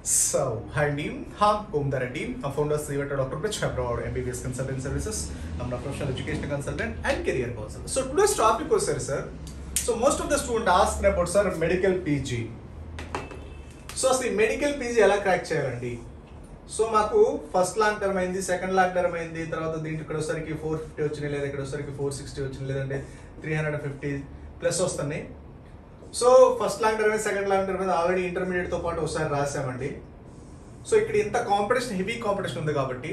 So, hi team, Kumdara team. I'm founder Srivatta Dr. Prich. I provide MBBS consulting services. I'm a professional education consultant and career counselor. So today's topic was sir. So most of the students ask about sir medical PG. So see medical PG ఎలా crack చేయాలండి? So మాకు first long term అయింది, second long term అయింది, తర్వాత దీంట్లో ఇక్కడ వచ్చేసరికి 450 వచ్చినాయి, లేదా ఇక్కడ వచ్చేసరికి 460 వచ్చినాయి, లేదంటే 350 ప్లస్ వస్తున్నాయి. So first long term second long term already ఇంటర్మీడియట్తో పాటు ఒకసారి రాసామండి. సో ఇక్కడ ఇంత కాంపిటీషన్, హెవీ కాంపిటీషన్ ఉంది కాబట్టి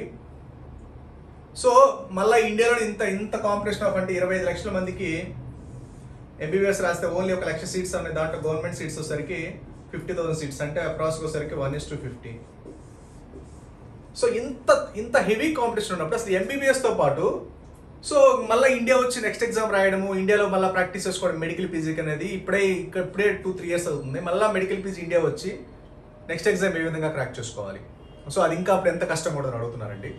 సో మళ్ళీ ఇండియాలో ఇంత కాంపిటీషన్ ఆఫ్ అంటే 25 లక్షల మందికి ఎంబీబీఎస్ రాస్తే ఓన్లీ 1 లక్ష సీట్స్ ఉన్నాయి. దాంట్లో గవర్నమెంట్ సీట్స్ వచ్చేసరికి 50,000 సీట్స్, అంటే అప్రాక్స్ వచ్చేసరికి 1:50. సో ఇంత హెవీ కాంపిటీషన్ ఉన్నప్పుడు అసలు ఎంబీబీఎస్తో పాటు సో మళ్ళీ ఇండియా వచ్చి నెక్స్ట్ ఎగ్జామ్ రాయడము, ఇండియాలో మళ్ళీ ప్రాక్టీస్ చేసుకోవడం మెడికల్ పీజీకి అనేది ఇప్పుడే 2-3 ఇయర్స్ అవుతుంది. మళ్ళీ మెడికల్ పీజీ ఇండియా వచ్చి నెక్స్ట్ ఎగ్జామ్ ఏ విధంగా క్రాక్ చేసుకోవాలి, సో అది ఇంకా అప్పుడు ఎంత కష్టం కూడా అడుగుతున్నారండి.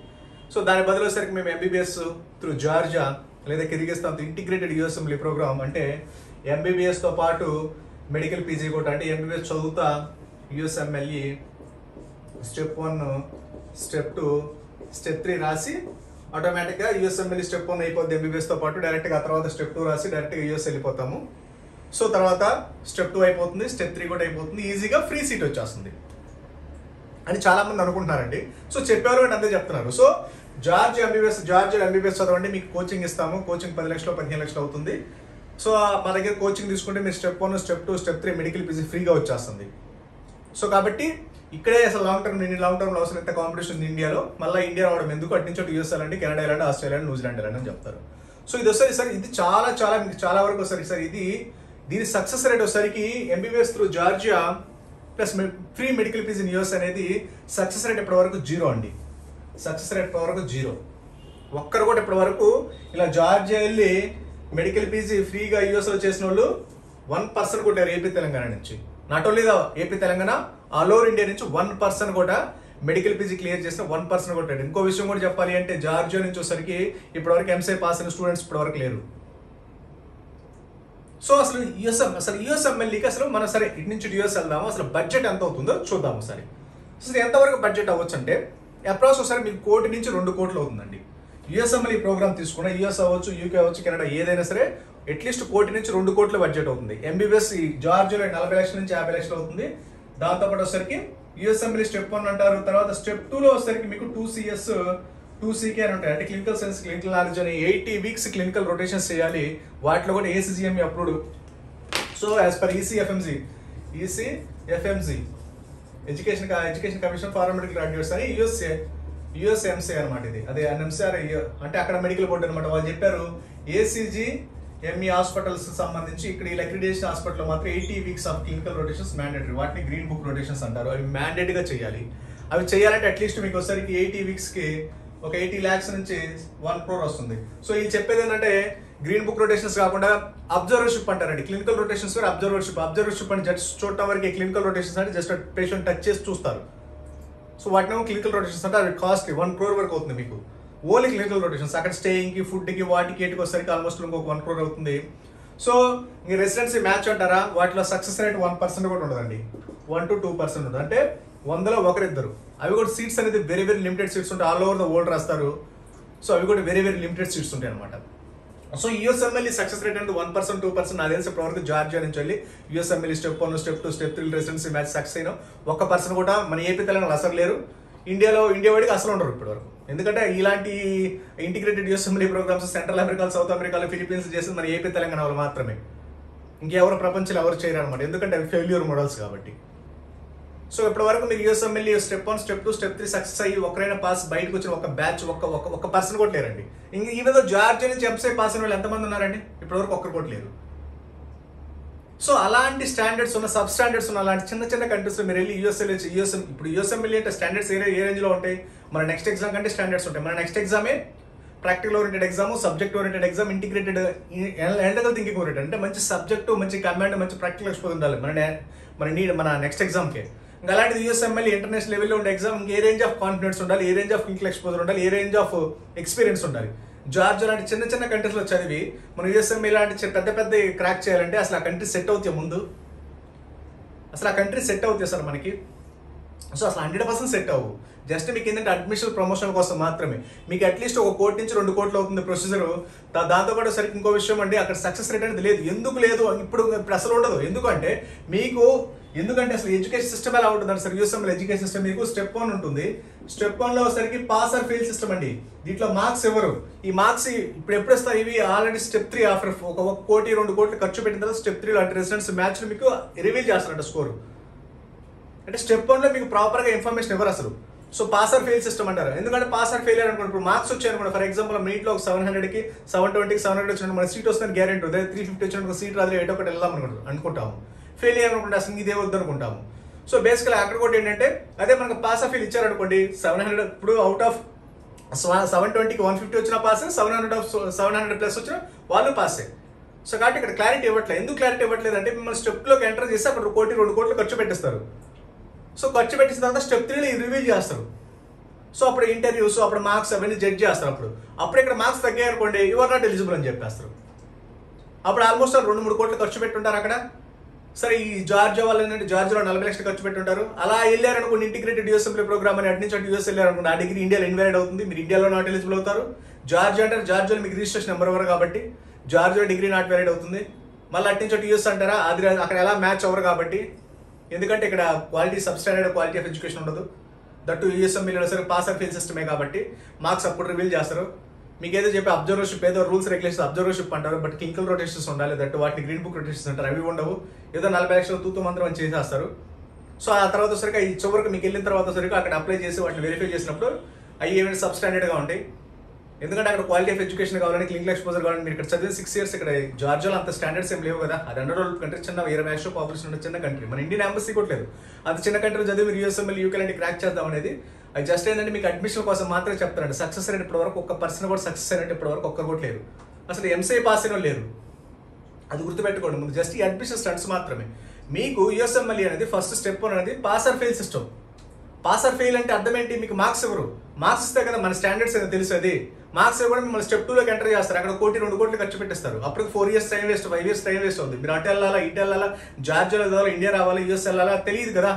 సో దాని బదులు వచ్చేసరికి మేము ఎంబీబీఎస్ త్రూ జార్జియా లేదా కిర్గిస్తాన్ ఇంటిగ్రేటెడ్ యూఎస్ఎంఎల్ఈ ప్రోగ్రామ్, అంటే ఎంబీబీఎస్తో పాటు మెడికల్ పీజీ కూడా, అంటే ఎంబీబీఎస్ చదువుతా యూఎస్ఎంఎల్ఈ స్టెప్ 1, స్టెప్ 2, స్టెప్ 3 రాసి ఆటోమేటిక్గా యూఎస్ఎంఎల్ఈ స్టెప్ 1 అయిపోద్ది ఎంబీబీఎస్తో పాటు, డైరెక్ట్గా ఆ తర్వాత స్టెప్ 2 రాసి డైరెక్ట్గా యూఎస్ వెళ్ళిపోతాము. సో తర్వాత స్టెప్ 2 అయిపోతుంది, స్టెప్ 3 కూడా అయిపోతుంది, ఈజీగా ఫ్రీ సీట్ వచ్చేస్తుంది అని చాలామంది అనుకుంటున్నారండి. సో చెప్పేవారు కూడా అంతే చెప్తున్నారు. సో జార్జియా ఎంబీబీఎస్ చదవండి, మీకు కోచింగ్ ఇస్తాము. కోచింగ్ 10 లక్షలు 15 లక్షలు అవుతుంది. సో మా దగ్గర కోచింగ్ తీసుకుంటే మీరు step 1, step 2, step 3 medical PG ఫ్రీగా వచ్చేస్తుంది. సో కాబట్టి ఇక్కడే అసలు లాంగ్ టర్మ్లో అవసరం ఎంత కాంపిటీషన్ ఉంది ఇండియాలో. మళ్ళీ ఇండియా రావడం ఎందుకు, అట్నుంచి యూఎస్ వెళ్ళండి, కెనడా వెళ్ళండి, ఆస్ట్రేలియా, న్యూజిలాండ్ వెళ్ళండి అని చెప్తారు. సో ఇది వస్తుంది సార్, ఇది చాలా మీకు చాలా వరకు వస్తుంది సార్. దీని సక్సెస్ రేట్ వచ్చేసరికి MBBS through Georgia plus free medical PG in US అనేది సక్సెస్ రేట్ ఇప్పటి వరకు 0 అండి. సక్సెస్ రేట్ ఇప్పటి వరకు 0. ఒక్కరు కూడా ఇప్పటి వరకు ఇలా జార్జియా వెళ్ళి మెడికల్ పీజీ ఫ్రీగా యూఎస్లో చేసిన వాళ్ళు 1% కొట్టారు ఏపీ తెలంగాణ నుంచి. Not only the AP Telangana, all over India నుంచి 1% కూడా మెడికల్ పీజీ క్లియర్ చేసిన 1% కొట్టాడు. ఇంకో విషయం కూడా చెప్పాలి అంటే జార్జియా నుంచి వచ్చేసరికి ఇప్పటివరకు ఎంసీఏ పాస్ అయిన స్టూడెంట్స్ ఇప్పటివరకు లేరు. సో అసలు యూఎస్ఎంఎల్ఈకి అసలు మనం సరే ఇటు నుంచి యూఎస్ వెళ్దాము, అసలు బడ్జెట్ ఎంత అవుతుందో చూద్దాము. సరే అసలు ఎంతవరకు బడ్జెట్ అవ్వచ్చు అంటే అప్రాక్స్ ఒకసారి మీకు 1 కోటి నుంచి 2 కోట్లు అవుతుందండి. యూఎస్ఎంఎల్ఈ ప్రోగ్రామ్ తీసుకున్నా యూఎస్ అవ్వచ్చు, యూకే అవ్వచ్చు, కెనడా ఏదైనా సరే అట్లీస్ట్ 1 కోటి నుంచి 2 కోట్ల బడ్జెట్ అవుతుంది. ఎంబీబీఎస్ ఈ జార్జియాలో 40 లక్షల నుంచి 50 లక్షలు అవుతుంది. దాంతోపాటు వచ్చేసరికి యూఎస్ఎంఎల్ఈ స్టెప్ 1 అంటారు. తర్వాత స్టెప్ 2లో వచ్చేసరికి మీకు 2CS 2CK అని ఉంటాయి, అంటే క్లినికల్ సైన్స్, క్లినికల్ నాలెడ్జ్ అని 80 వీక్స్ క్లినికల్ రొటేషన్స్ చేయాలి. వాటిలో కూడా ACGME approved. So as per ECFMG education commission for medical graduates అని యుఎస్ఎంసీ అనమాట. ఇది అదే NMCR అంటే అక్కడ మెడికల్ బోర్డు అనమాట. వాళ్ళు చెప్పారు ACGME హాస్పిటల్స్ సంబంధించి ఇక్కడ ఈ అక్రిడిటేషన్ హాస్పిటల్లో మాత్రం 80 weeks of clinical rotations mandatory. వాటిని గ్రీన్ బుక్ రొటేషన్స్ అంటారు. అవి మ్యాండేటరీగా చేయాలి. అవి చేయాలంటే అట్లీస్ట్ మీకు ఒకసారికి 80 వీక్స్కి ఒక 80 lakhs నుంచి 1 crore వస్తుంది. సో ఇది చెప్పేది ఏంటంటే గ్రీన్ బుక్ రొటేషన్స్ కాకుండా అబ్జర్వర్షిప్ అంటారండి. క్లినికల్ రొటేషన్స్ వేరే, అబ్జర్వర్షిప్ అంటే జస్ట్ చూడటం వరకు. క్లినికల్ రొటేషన్స్ అంటే జస్ట్ పేషెంట్ టచ్ చేసి చూస్తారు. సో వాటినేమో క్లినికల్ రొటేషన్స్ అంటే అవి కాస్ట్లీ 1 crore వరకు అవుతుంది మీకు ఓన్లీ క్లినికల్ రొటేషన్స్. అక్కడ స్టేయింగ్కి, ఫుడ్కి, వాటికి ఏటికి వచ్చేసరికి ఆల్మోస్ట్ ఇంకొక 1 crore అవుతుంది. సో మీ రెసిడెన్సీ మ్యాచ్ అంటారా, వాటిలో సక్సెస్ రేట్ 1% కూడా ఉండదండి, 1 to 2% ఉంటుంది. అంటే 100లో 1-2. అవి కూడా సీట్స్ అనేది వెరీ లిమిటెడ్ సీట్స్ ఉంటాయి. ఆల్ ఓవర్ ద వరల్డ్ రాస్తారు. సో అవి కూడా వెరీ లిమిటెడ్ సీట్స్ ఉంటాయి అనమాట. సో యూఎస్ఎంఎల్ఈ సక్సెస్ రేట్ అనేది 1%, 2%. నాకు తెలిసి ఇప్పటివరకు జార్జియా నుంచి వెళ్ళి USMLE step 1, step 2, step 3 residency match success అయినా 1% కూడా మన ఏపీ తెలంగాణలో అసలు లేరు. ఇండియా వాడికి అసలు ఉండరు ఇప్పటివరకు. ఎందుకంటే ఇలాంటి integrated USMLE programs central America, south అమెరికాలో, ఫిలిపీన్స్ చేసింది మన ఏపీ తెలంగాణ వాళ్ళు మాత్రమే. ఇంకెవరు ప్రపంచంలో ఎవరు చేయరు అనమాట, ఎందుకంటే అవి ఫెయిల్యూర్ మోడల్స్ కాబట్టి. సో ఇప్పటి వరకు మీరు USMLE step 1, step 2, step 3 success అయ్యి ఒకరైనా పాస్ బయటకు వచ్చిన ఒక బ్యాచ్ 1% కూడా లేరండి. ఈవెన్ జార్జియా నుంచి ఎంసీఏ పాస్ అయిన వాళ్ళు ఎంతమంది ఉన్నారండి? ఇప్పటివరకు 1 కూడా లేరు. సో అలాంటి స్టాండర్డ్స్ ఉన్న, సబ్ స్టాండర్డ్స్ ఉన్న అలాంటి చిన్న కంట్రీస్లో మీరు వెళ్ళి ఇప్పుడు యూఎస్ఎంఎల్ఈ అంటే స్టాండర్డ్స్ ఏ రేంజ్లో ఉంటాయి? మన నెక్స్ట్ ఎగ్జామ్ కంటే స్టాండర్డ్స్ ఉంటాయి. మన నెక్స్ట్ ఎగ్జామే practical oriented exam, subject oriented exam, integrated analytical thinking oriented. అంటే మంచి సబ్జెక్టు, మంచి కమాండ్, మంచి ప్రాక్టికల్ ఎక్స్పోజ్ ఉండాలి మన నెక్స్ట్ ఎగ్జామ్కే. ఇంకా అలాంటిది యూఎస్ఎంఎల్ఈ ఇంటర్నేషనల్ లెవెల్లో ఉండే exam A range of confidence ఉండాలి, ఏ రేంజ్ ఆఫ్ క్లినికల్ ఎక్స్పోజర్ ఉండాలి, ఏ రేంజ్ ఆఫ్ ఎక్స్పీరియన్స్ ఉండాలి. జార్జియా లాంటి చిన్న కంట్రీస్లో చదివి మన యూఎస్ఎంఈ లాంటి పెద్ద క్రాక్ చేయాలంటే అసలు ఆ కంట్రీ సెట్ అవుతాయి ముందు? అసలు ఆ కంట్రీ సెట్ అవుతాయి సార్ మనకి? సో అసలు 100% సెట్ అవ్వు. జస్ట్ మీకు ఏంటంటే అడ్మిషన్ ప్రమోషన్ కోసం మాత్రమే. మీకు అట్లీస్ట్ 1 కోటి నుంచి 2 కోట్లు అవుతుంది ప్రొసీజర్. దాంతో పాటు సరికి ఇంకో విషయం అండి, అక్కడ సక్సెస్ రేట్ అనేది లేదు. ఎందుకు లేదు ఇప్పుడు అసలు ఉండదు. ఎందుకంటే అసలు ఎడ్యుకేషన్ సిస్టమ్ ఎలా ఉంటుంది సార్, యూఎస్ఎంఎల్ ఎడ్యుకేషన్ సిస్టమ్ మీకు స్టెప్ 1 ఉంటుంది. స్టెప్ 1 లో సరికి పాస్ ఆర్ ఫెయిల్ సిస్టమ్ అండి. దీంట్లో మార్క్స్ ఎవరు, ఈ మార్క్స్ ఇప్పుడు ఎప్పుడు వస్తాయి, ఇవి ఆల్రెడీ స్టెప్ 3 ఆఫర్ 1 కోటి 2 కోట్లు ఖర్చు పెట్టిన తర్వాత స్టెప్ 3 లో అంటే రెసిడెన్స్ మ్యాచ్ మీకు రివీల్ చేస్తారంట స్కోరు. అంటే స్టెప్ 1 లో మీకు ప్రాపర్ గా ఇన్ఫర్మేషన్ ఎవరు అసలు. So pass or fail system అంటారు. ఎందుకంటే పాస్ ఆర్ ఫెయిల్ అనుకోండి, ఇప్పుడు మార్క్స్ వచ్చాయి అనుకోండి, ఫర్ ఎగ్జాంపుల్ మీట్లో ఒక 700కి 720కి 700 వచ్చినట్టు మన సీట్ వస్తుందని గ్యారెంటీ ఉంది. 350 వచ్చినట్టు సీట్ రాదు, 8 ఒకటి వెళ్దాం అనుకుంటాము. ఫెయిల్ అయ్యారనుకుంటే అసలు ఇదే వద్దు అనుకుంటాము. సో బేసికల్ అక్కడ కూడా ఏంటంటే అదే మనకు పాస్ ఆఫ్ ఫెయిల్ ఇచ్చారనుకోండి, 700 ఇప్పుడు అవుట్ ఆఫ్ 720కి 150 వచ్చిన పాస్, 700 ప్లస్ వచ్చిన వాళ్ళు పాసే. సో కాబట్టి ఇక్కడ క్లారిటీ ఇవ్వట్లేదు. ఎందుకు క్లారిటీ ఇవ్వట్లేదు అంటే మిమ్మల్ని స్టెప్లోకి ఎంటర్ చేసి అక్కడ 1 కోటి 2 కోట్లు ఖర్చు పెట్టిస్తారు. సో ఖర్చు పెట్టిన తర్వాత స్టెప్ 3లో రివీల్ చేస్తారు. సో అప్పుడు ఇంటర్వ్యూస్, అప్పుడు మార్క్స్ అవన్నీ జడ్జ్ చేస్తారు. అప్పుడు ఇక్కడ మార్క్స్ తగ్గాయి అనుకోండి, యు ఆర్ నాట్ ఎలిజిబుల్ అని చెప్పేస్తారు. అప్పుడు ఆల్మోస్ట్ 2-3 కోట్లు ఖర్చు పెట్టుంటారు అక్కడ. సరే ఈ జార్జియా వాళ్ళు ఏంటంటే జార్జియాలో 40 లక్షలు ఖర్చు పెట్టుంటారు. అలా వెళ్ళారనుకోండి, ఇంటిగ్రేటెడ్ యూఎస్ఎంఎల్ ప్రోగ్రామ్ అని అటు నుంచి అటు యూఎస్ వెళ్ళారనుకోండి, ఆ డిగ్రీ ఇండియాలో ఇన్వాలిడ్ అవుతుంది, మీరు ఇండియాలో నాట్ ఎలిజిబుల్ అవుతారు. జార్జియా అంటారు, జార్జియాలో మీకు రిజిస్ట్రేషన్ నెంబర్ ఎవరు కాబట్టి జార్జియా డిగ్రీ నాట్ వ్యాలిడ్ అవుతుంది. మళ్ళీ అటు నుంచి అటు యూఎస్ అంటారా, అది అక్కడ ఎలా మ్యాచ్ అవ్వరు కాబట్టి. ఎందుకంటే ఇక్కడ quality substandard quality of education ఉండదు. దట్టు యూఎస్ఎంఎల్ సరే పాస్ ఆర్ ఫెయిల్ సిస్టమే కాబట్టి మార్క్స్ అప్పుడు రివీల్ చేస్తారు. మీకు ఏదో చెప్పి అబ్జర్వర్షిప్, ఏదో రూల్స్ రెగ్యులేషన్స్ అబ్జర్వర్షిప్ అంటారు, బట్ క్లినికల్ రొటేషన్స్ ఉండాలి. దట్టు వాటిని గ్రీన్ బుక్ రొటేషన్స్ అంటారు, అవి ఉండవు. ఏదో 40 లక్షలు తూతూ మంత్రం అని చేసేస్తారు. సో ఆ తర్వాత సరిగ్గా ఈ చివరికి మీకు వెళ్ళిన తర్వాత సరిగ్గా అక్కడ అప్లై చేసి వాటిని వెరిఫై చేసినప్పుడు అవి ఏమైనా సబ్స్టాండర్డ్గా ఉంటాయి. ఎందుకంటే అక్కడ క్వాలిటీ ఆఫ్ ఎడ్యుకేషన్ కావాలని, క్లినికల్ ఎక్స్పోజర్ కావాలని. మీరు ఇక్కడ చదివిన 6 years ఇక్కడ జార్జియాలో అంత స్టాండర్డ్స్ ఏం లేవు కదా. అది అండర్ కంట్రీ, చిన్న 20 లక్షల పాపులేషన్ ఉన్న చిన్న కంట్రీ. మన ఇండియన్ ఎంబసీ కూడా లేదు. అంత చిన్న కంట్రీ చదివి మీరు యూఎస్ఎంఎల్ యూకే లాంటి క్రాక్ చేద్దాం అనేది అది జస్ట్ ఏంటంటే మీకు అడ్మిషన్ కోసం మాత్రమే చెప్తారండి. సక్సెస్ రేట్ ఇప్పటి వరకు 1% కూడా సక్సెస్ అయినట్టు ఇప్పటి వరకు ఒక్కరు కూడా లేరు. అసలు ఎంసీఏ పాస్ అయిన లేరు. అది గుర్తుపెట్టుకోండి. ముందు జస్ట్ ఈ అడ్మిషన్ స్టంట్స్ మాత్రమే. మీకు యూఎస్ఎంఎల్ అనేది ఫస్ట్ స్టెప్ 1 అనేది pass or fail system. Pass or fail అంటే అర్థం ఏంటి, మీకు మార్క్స్ ఎవరు, మార్క్స్ ఇస్తే కదా మన స్టాండర్డ్స్ ఏదో తెలుసు. అది మార్క్స్ కూడా మిమ్మల్ని స్టెప్ 2లోకి ఎంటర్ చేస్తారు. అక్కడ 1 కోటి 2 కోట్లు ఖర్చు పెట్టిస్తారు. అప్పుడు 4 years time waste, 5 years time waste అవుతుంది. మీరు అటు వెళ్ళాలా, ఇటు వెళ్ళాలా, జార్జియాలో వెళ్ళాలా, ఇండియా రావాలి, యూఎస్ వెళ్ళాలా తెలియదు కదా.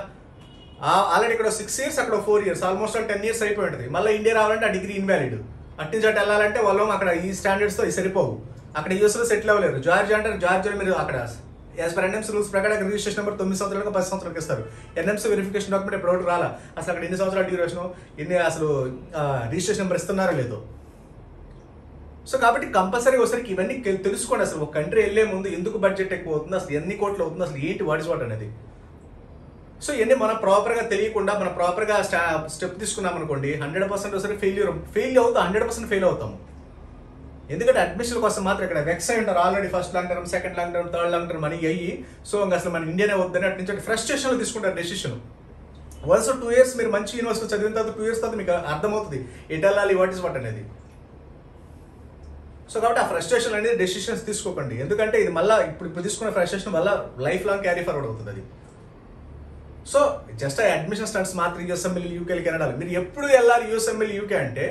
ఆల్రెడీ ఇక్కడ 6 years, అక్కడ 4 years, ఆల్మోస్ట్ 10 years అయిపోయి ఉంటుంది. మళ్ళీ ఇండియా రావాలంటే ఆ డిగ్రీ ఇన్వాలిడ్. అటు నుంచి అటు వెళ్ళాలంటే వాళ్ళు అక్కడ ఈ స్టాండర్డ్స్తో సరిపోవు. అక్కడ యూఎస్లో సెటిల్ అవ్వలేరు. జార్జియా అంటే జార్జియాలో మీరు అక్కడ యాజ్ పర్ ఎన్ఎంసీ రూల్స్ ప్రకారం రిజిస్ట్రేషన్ నెంబర్ 9 సంవత్సరాలకు 10 సంవత్సరాలకు ఇస్తారు. ఎన్ఎంసీ వెరిఫికేషన్ డాక్యుమెంట్ ఇప్పుడు రాలా. అసలు అక్కడ ఎన్ని సంవత్సరాల డ్యూరేషన్, ఎన్ని అసలు రిజిస్ట్రేషన్ నెంబర్ ఇస్తున్నారో లేదో. సో కాబట్టి కంపల్సరీ ఒకసారికి ఇవన్నీ తెలుసుకోండి. అసలు ఒక కంట్రీ వెళ్ళే ముందు ఎందుకు బడ్జెట్ ఎక్కువ అవుతుంది, అసలు ఎన్ని కోట్లు అవుతుంది, అసలు ఏంటి వాట్ ఇస్ వాట్ అనేది. సో ఇవన్నీ మనం ప్రాపర్గా తెలియకుండా మనం ప్రాపర్గా స్టెప్ తీసుకున్నాం అనుకోండి, 100% ఒకసారి ఫెయిల్ అవుతాం, 100% ఫెయిల్ అవుతాము. ఎందుకంటే అడ్మిషన్ కోసం మాత్రం ఇక్కడ వెక్స్ అయి ఉంటారు already. First long term, second long term, third long term అని అయ్యి. సో ఇంకా అసలు మన ఇండియానే వద్దని అటు నుంచి ఫ్రస్ట్రేషన్లో తీసుకుంటారు డెసిషన్. వన్స్ 2 years మీరు మంచి యూనివర్సిటీ చదివిన తర్వాత 2 years తర్వాత మీకు అర్థమవుతుంది ఎటు వెళ్ళాలి, వాట్ ఇస్ వాట్ అనేది. సో కాబట్టి ఆ ఫ్రస్ట్రేషన్ అనేది డెసిషన్స్ తీసుకోకండి. ఎందుకంటే ఇది మళ్ళీ ఇప్పుడు తీసుకున్న ఫ్రస్ట్రేషన్ వల్ల లైఫ్ లాంగ్ క్యారీ ఫార్వర్డ్ అవుతుంది అది. సో జస్ట్ ఆ అడ్మిషన్ స్టంట్స్ మాత్రం యూఎస్ఎంఎల్ యూకేకి వెళ్ళాలి. మీరు ఎప్పుడు వెళ్ళాలి యూఎస్ఎంఎల్ యూకే అంటే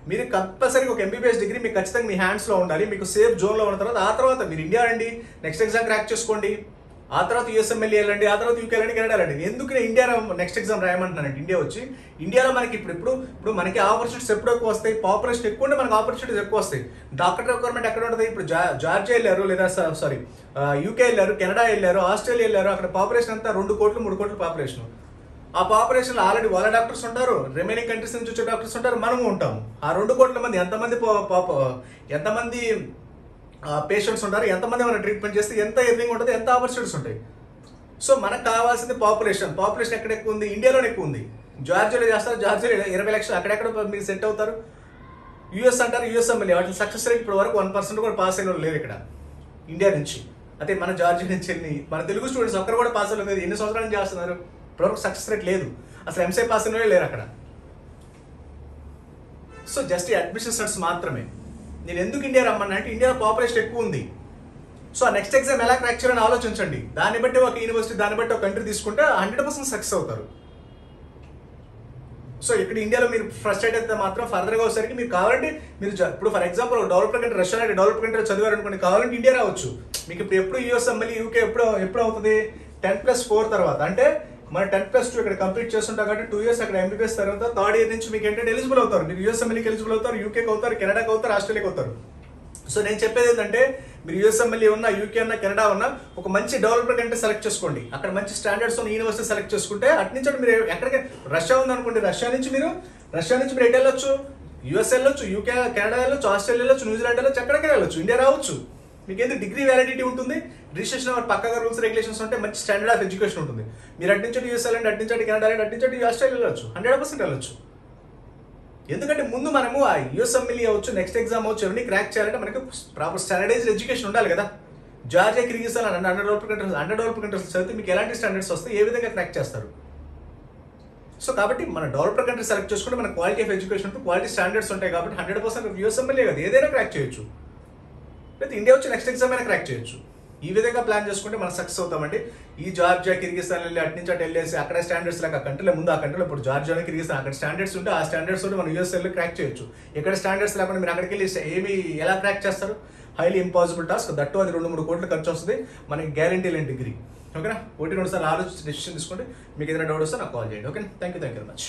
మీరు కంపల్సరీగా ఒక ఎంబీబీఎస్ డిగ్రీ మీకు ఖచ్చితంగా మీ హ్యాండ్స్లో ఉండాలి, మీకు సేఫ్ జోన్లో ఉన్న తర్వాత ఆ తర్వాత మీరు ఇండియా రండి, నెక్స్ట్ ఎగ్జామ్ క్రాక్ చేసుకోండి, ఆ తర్వాత యూఎస్ఎంఎల్ వెళ్ళండి, ఆ తర్వాత యూకే వెళ్ళండి, కెనడా వెళ్ళండి. ఎందుకు నేను ఇండియా నెక్స్ట్ ఎగ్జామ్ రాయమంటున్నానంటే ఇండియా వచ్చి ఇండియాలో మనకి ఇప్పుడు మనకి ఆపర్చునిటీస్ ఎప్పుడు ఎక్కువ వస్తాయి, పాపులేషన్ ఎక్కువ ఉంటే మనకి ఆపర్చునిటీస్ ఎక్కువ వస్తాయి. డాక్టర్ రిక్వైర్మెంట్ ఎక్కడ ఉంటుంది, ఇప్పుడు జార్జియా వెళ్ళారు, లేదా యూకే వెళ్ళారు, కెనడా వెళ్ళారు, ఆస్ట్రేలియా వెళ్ళారు, అక్కడ పాపులేషన్ అంతా 2 కోట్లు 3 కోట్ల పాపులేషన్. ఆ పాపులేషన్లో ఆల్రెడీ వాళ్ళ డాక్టర్స్ ఉంటారు, రిమైనింగ్ కంట్రీస్ నుంచి వచ్చే డాక్టర్స్ ఉంటారు, మనము ఉంటాము. ఆ 2 కోట్ల మంది ఎంతమంది పేషెంట్స్ ఉంటారు, ఎంతమంది మనం ట్రీట్మెంట్ చేస్తే ఎంత ఎర్నింగ్ ఉంటుంది, ఎంత ఆపర్చునిటీస్ ఉంటాయి. సో మనకు కావాల్సింది పాపులేషన్ ఎక్కడ ఎక్కువ ఉంది, ఇండియాలోనే ఎక్కువ ఉంది. జార్జియాలో చేస్తారు, జార్జియాలో 20 లక్షలు, అక్కడెక్కడ మీరు సెట్ అవుతారు. యూఎస్ అంటారు, యూఎస్ఎంఎల్ వాటి సక్సెస్ రేట్ ఇప్పుడు వరకు 1% కూడా పాస్ అయిన వాళ్ళు లేరు ఇక్కడ ఇండియా నుంచి. అదే మన జార్జియా నుంచి వెళ్ళి మన తెలుగు స్టూడెంట్స్ ఒక్కరు కూడా పాస్ అవ్వలేదు. ఎన్ని సంవత్సరాల నుంచి చేస్తున్నారు, ఇప్పటివరకు సక్సెస్ రేట్ లేదు. అసలు ఎంసీఏ పాస్ అయిన లేరు అక్కడ. సో జస్ట్ ఈ అడ్మిషన్ స్టంట్స్ మాత్రమే. నేను ఎందుకు ఇండియా రమ్మన్నా అంటే ఇండియాలో పాపులేషన్ ఎక్కువ ఉంది. సో ఆ నెక్స్ట్ ఎగ్జామ్ ఎలా క్రాక్ చేయాలని ఆలోచించండి. దాన్ని బట్టి ఒక యూనివర్సిటీ, దాన్ని బట్టి ఒక కంట్రీ తీసుకుంటే 100% సక్సెస్ అవుతారు. సో ఇక్కడ ఇండియాలో మీరు ఫ్రస్ట్రేట్ అయితే మాత్రం ఫర్దర్గా వచ్చేసరికి మీరు కావాలంటే మీరు ఇప్పుడు for example developed country, Russia లాంటి డెవలప్డ్ కంట్రీ చదివారు అనుకోండి, కావాలంటే ఇండియా రావచ్చు. మీకు ఇప్పుడు ఎప్పుడు యూఎస్ఎంఎల్ యూకే ఎప్పుడు అవుతుంది 10+4 తర్వాత. అంటే మన 10+2 ఇక్కడ కంప్లీట్ చేస్తుంటాం కాబట్టి 2 years అక్కడ ఎంబీబీఎస్ తర్వాత థర్డ్ ఇయర్ నుంచి మీకు ఏంటంటే ఎలిజిబుల్ అవుతారు. మీరు యూఎస్ఎంఎల్కి ఎలిజిబుల్ అవుతారు, యూకేకి అవుతారు, కెనడాకి అవుతారు, ఆస్ట్రేలియాకి అవుతారు. సో నేను చెప్పేది ఏంటంటే మీరు యూఎస్ఎంఎల్ఈ ఉన్నా, యూకే ఉన్నా, కెనడా ఉన్నా ఒక మంచి డెవలపర్ కంటే సెలెక్ట్ చేసుకోండి. అక్కడ మంచి స్టాండర్డ్స్ ఉన్న యూనివర్సిటీ సెలెక్ట్ చేసుకుంటే అటు నుంచి మీరు ఎక్కడికి రష్యా ఉందనుకోండి, రష్యా నుంచి మీరు ఎటు వెళ్ళొచ్చు, యూఎస్ వెళ్ళొచ్చు, యూకే కెనడా వెళ్ళొచ్చు, ఆస్ట్రేలియా వెళ్ళొచ్చు, న్యూజిలాండ్ వెళ్ళొచ్చు, ఎక్కడికి వెళ్ళొచ్చు, ఇండియా రావచ్చు. మీకు ఏంటి డిగ్రీ వ్యాలిడిటీ ఉంటుంది, రిజిస్ట్రేషన్ పక్కగా రూల్స్ రెగ్యులేషన్స్ ఉంటే మంచి స్టాండర్డ్ ఆఫ్ ఎడ్యుకేషన్ ఉంటుంది. మీరు అటు నుంచి యూఎస్ వెళ్ళండి, అటు నుంచి కెనడా వెళ్ళండి, అటు నుంచి ఆస్ట్రేలియా వెళ్ళొచ్చు, 100% వెళ్ళొచ్చు. ఎందుకంటే ముందు మనము ఆ యూఎస్ఎంఎల్ఈ అవచ్చు, నెక్స్ట్ ఎగ్జామ్ అవచ్చు, ఎవరిని క్రాక్ చేయాలంటే మనకు ప్రాపర్ స్టాండర్డైజ్డ్ ఎడ్యుకేషన్ ఉండాలి కదా. Georgia, Kyrgyzstan under developed countries చదివితే మీకు ఎలాంటి స్టాండర్డ్స్ వస్తాయి, ఏ విధంగా క్రాక్ చేస్తారు? సో కాబట్టి మన డెవలపర్ కంట్రీ సెలెక్ట్ చేసుకుంటే మన క్వాలిటీ ఆఫ్ ఎడ్యుకేషన్ ఉంటుంది, క్వాలిటీ స్టాండర్డ్స్ ఉంటాయి కాబట్టి 100% యూఎస్ఎంఎల్ఏ కదా ఏదైనా క్రాక్ చేయొచ్చు. లేదా ఇండియా వచ్చి నెక్స్ట్ ఎగ్జామ్ అయినా క్రాక్ చేయొచ్చు. ఈ విధంగా ప్లాన్ చేసుకుంటే మనం సక్సెస్ అవుతామండి. ఈ జార్జియా, కిర్గిస్థాన్ వెళ్ళి అటు నుంచి అటు వెళ్ళేసి అక్కడ స్టాండర్డ్స్ లాగా కంట్రీలో ముందు ఆ కంట్రీలో ఇప్పుడు జార్జియా, కిర్గిస్థాన్ అక్కడ స్టాండర్డ్స్ ఉంటే ఆ స్టాండర్డ్స్ ఉంటే మనం యూఎస్ వెళ్ళి క్రాక్ చేయొచ్చు. ఇక్కడ స్టాండర్డ్స్ లేకుండా మీరు అక్కడికి వెళ్ళి ఏమి ఎలా క్రాక్ చేస్తారు? Highly impossible task. దట్టు అది 2-3 కోట్లు ఖర్చు వస్తుంది, మనకి గ్యారంటీ లేని డిగ్రీ. ఓకేనా? 1-2 సార్లు ఆలోచించి డెసిషన్ తీసుకోండి. మీకు ఏదైనా డౌట్ వస్తే నాకు కాల్ చేయండి. Okay, thank you very much.